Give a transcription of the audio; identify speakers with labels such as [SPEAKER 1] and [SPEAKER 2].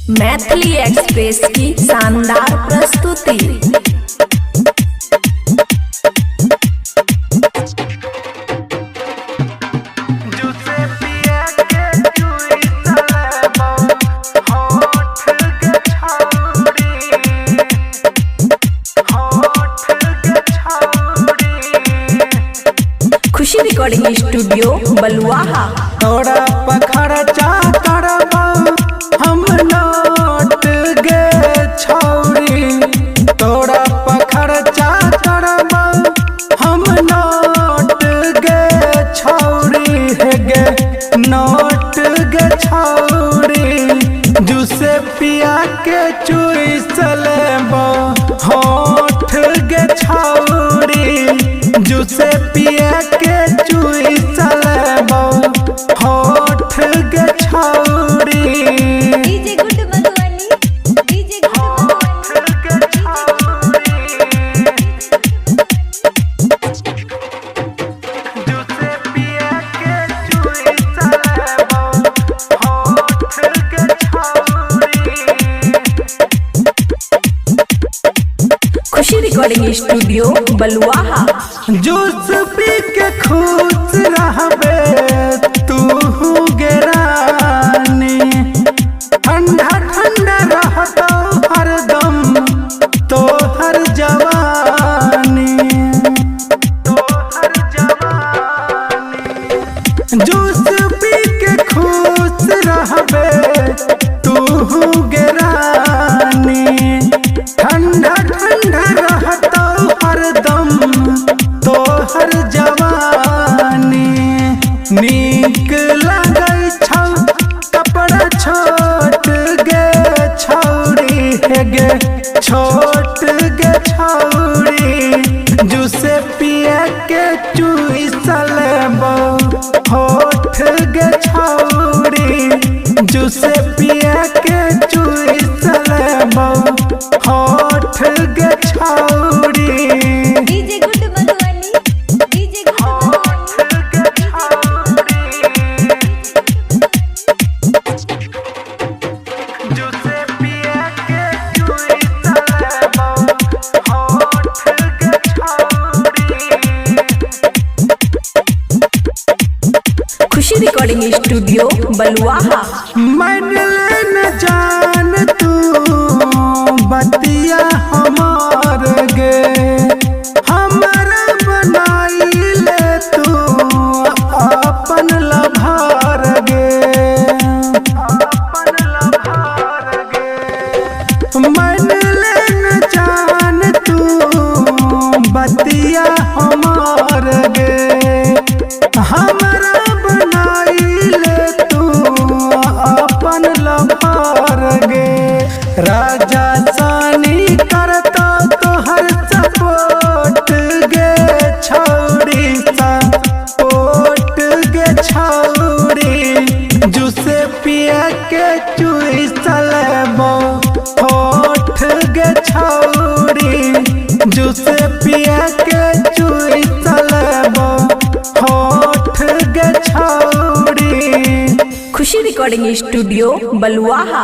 [SPEAKER 1] Maithili express की शानदार प्रस्तुति। खुशी रिकॉर्डिंग स्टूडियो बलुआहा।
[SPEAKER 2] तोरा पखरचा करबा हम लौट गे छौरी, तोरा पखरचा करबा हम लौट गे छौरी, हे गे नोट गे छौरी, जूसे पिया के चुइस लेबो होठ गे छौरी, जूसे पिया के चुइस लेबो होठ गे छौरी।
[SPEAKER 3] डीजे गुड मधुबनी, डीजे गुड
[SPEAKER 2] जूसे पिया के चुइस लेबो होठ गे छौरी।
[SPEAKER 1] खुशी रिकॉर्डिंग स्टूडियो बलुआहा।
[SPEAKER 2] जूस पी के खुश रहबे तू गे रानी, ठंडा ठंडा रहतो हरदम तोहर जवानी, तोहर जवानी। जूस पी के खुश रहबे तू गे रानी, ठंडा ठंडा रहतो हरदम तोहर जवानी। नीक लगै छौ कपड़ा छोट गे छौरी, हे गे छोट गे छौरी, जूसे पिया के चुइस लेबो होठ गे छौरी, जूसे पिया के चुइस लेबो होठ गे छौरी।
[SPEAKER 3] डीजे गुड मधुबनी, डीजे
[SPEAKER 1] खुशी रिकॉर्डिंग स्टूडियो बलुआहा।
[SPEAKER 2] मन न जान तू बतिया हमार गे, हमारा बनाई ले तू अपन लभार गे, अपन लभार गे। मन न जान तू बतिया हमार गे, हमारा बनाई ले तू अपन लभार गे। राजा सानी करता तोहर सपोर्ट गे छौरी, सपोर्ट गे छौरी, जूसे पिया के चुइस लेबो होठ गे छौरी, जूसे पिया के चुइस लेबो होठ गे छौरी।
[SPEAKER 1] खुशी रिकॉर्डिंग स्टूडियो बलुआहा।